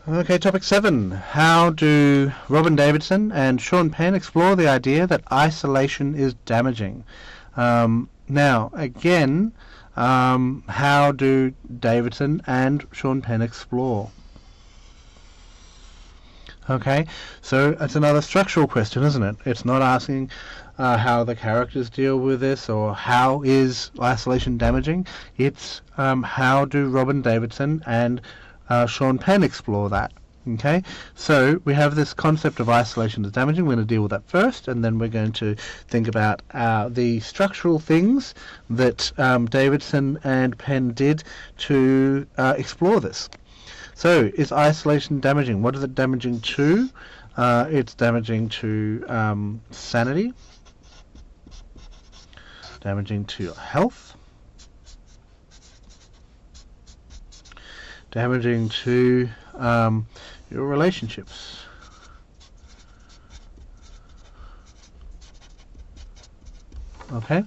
Okay, topic 7. How do Robin Davidson and Sean Penn explore the idea that isolation is damaging? Now, again, how do Davidson and Sean Penn explore? Okay, so it's another structural question, isn't it? It's not asking how the characters deal with this or how is isolation damaging. It's how do Robin Davidson and Sean Penn explore that. Okay, so we have this concept of isolation as damaging. We're going to deal with that first, and then we're going to think about the structural things that Davidson and Penn did to explore this. So, is isolation damaging? What is it damaging to? It's damaging to sanity, damaging to your health, damaging to your relationships. Okay?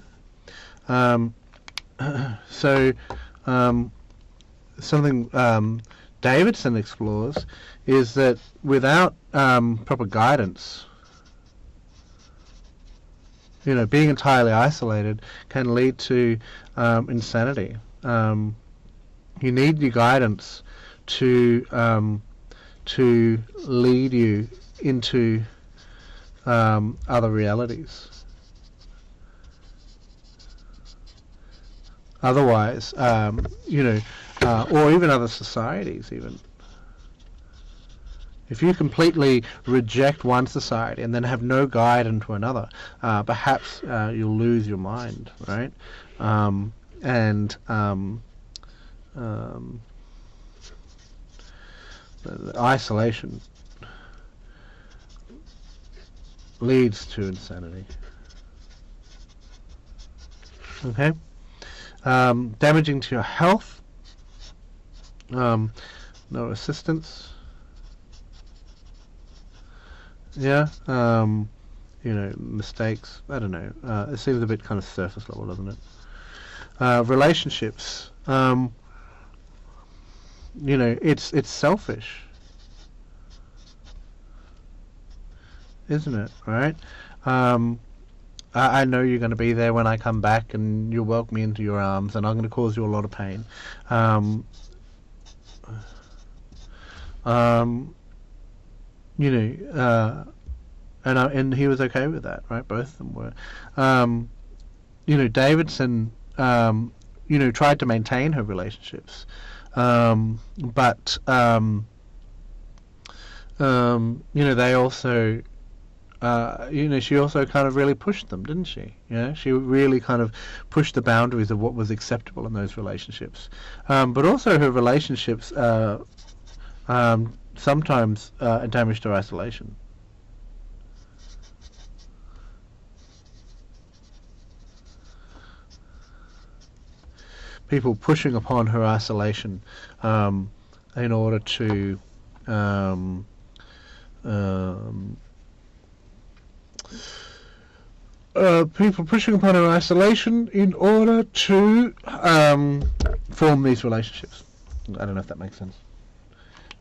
So, something Davidson explores is that without proper guidance, being entirely isolated can lead to insanity. You need your guidance to lead you into other realities. Otherwise, or even other societies even. If you completely reject one society and then have no guide into another, perhaps you'll lose your mind, right? The isolation leads to insanity. Okay? Damaging to your health. No assistance. Yeah. Mistakes. I don't know. It seems a bit kind of surface level, doesn't it? Relationships. It's selfish, isn't it? Right? I know you're going to be there when I come back, and you'll welcome me into your arms, and I'm going to cause you a lot of pain. And he was okay with that, right? Both of them were. Davidson, tried to maintain her relationships, but they also. She also kind of really pushed them, didn't she? She really kind of pushed the boundaries of what was acceptable in those relationships. But also her relationships sometimes damaged her isolation. People pushing upon her isolation in order to people pushing upon her isolation in order to form these relationships. I don't know if that makes sense.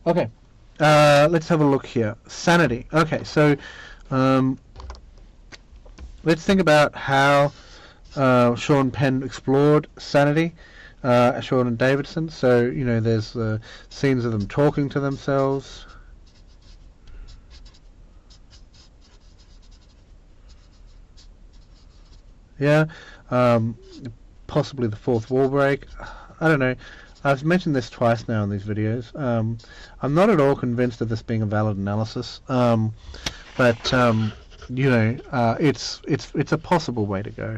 Okay, let's have a look here. Sanity. Okay, so let's think about how Sean Penn explored sanity. Sean and Davidson. So there's scenes of them talking to themselves. Yeah, possibly the fourth wall break. I don't know. I've mentioned this twice now in these videos. I'm not at all convinced of this being a valid analysis, but it's a possible way to go.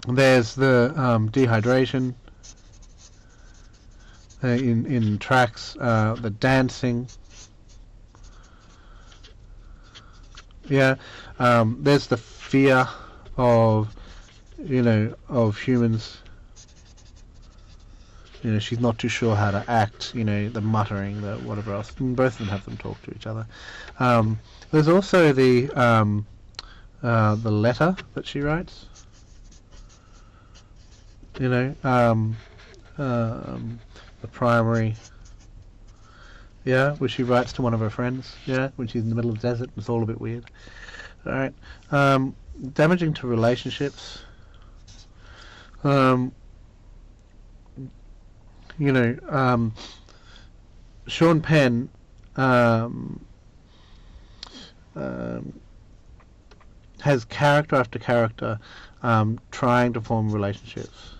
There's the dehydration in tracks, the dancing. Yeah, there's the fear of humans. She's not too sure how to act. The muttering, the whatever else. Both of them have them talk to each other. There's also the letter that she writes. the primary, which she writes to one of her friends, when she's in the middle of the desert. It's all a bit weird. All right. Damaging to relationships. Sean Penn has character after character trying to form relationships.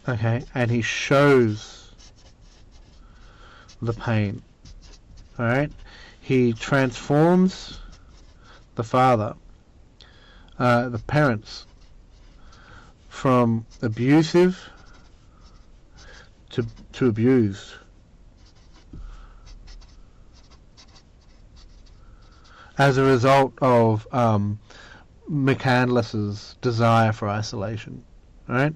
Okay, and he shows the pain. All right, he transforms the father, the parents, from abusive to abused. As a result of McCandless's desire for isolation, right?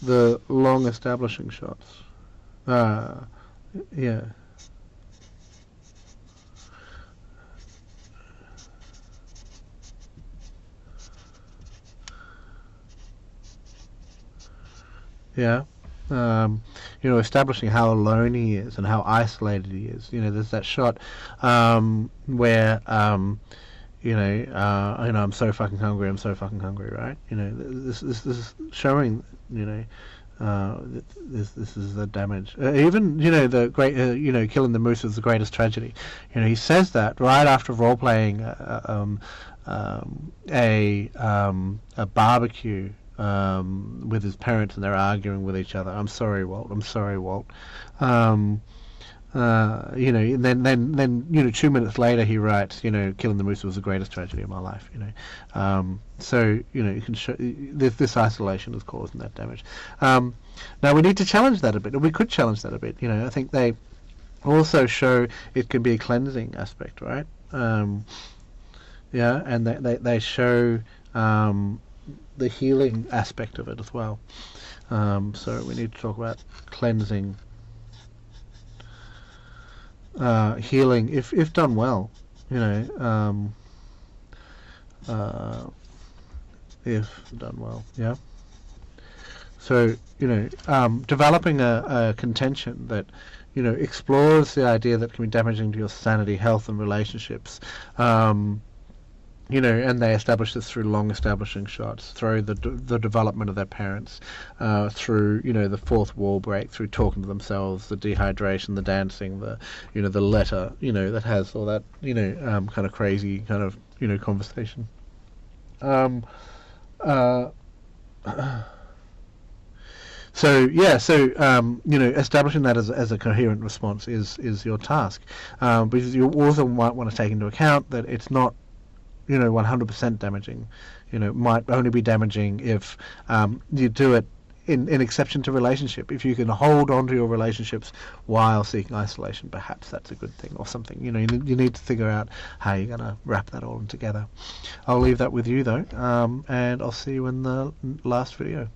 The long establishing shots. Yeah. Yeah. Establishing how alone he is and how isolated he is. There's that shot where I'm so fucking hungry. I'm so fucking hungry, right? This is showing. This is the damage. Even the great. Killing the moose is the greatest tragedy. He says that right after role playing a barbecue with his parents, and they're arguing with each other. I'm sorry, Walt. I'm sorry, Walt. And then 2 minutes later he writes, killing the moose was the greatest tragedy of my life. So you can show this isolation is causing that damage. Now we need to challenge that a bit, or we could challenge that a bit. I think they also show it can be a cleansing aspect, right? And they show the healing aspect of it as well. So we need to talk about cleansing. Healing, if done well, if done well, yeah. So developing a contention that explores the idea that can be damaging to your sanity, health, and relationships. And they establish this through long establishing shots, through the development of their parents, through the fourth wall break, through talking to themselves, the dehydration, the dancing, the the letter, that has all that kind of crazy kind of conversation. Establishing that as a coherent response is your task, because you also might want to take into account that it's not 100% damaging. Might only be damaging if you do it in exception to relationship. If you can hold on to your relationships while seeking isolation, perhaps that's a good thing, or something. You need to figure out how you're going to wrap that all together. I'll leave that with you though, and I'll see you in the last video.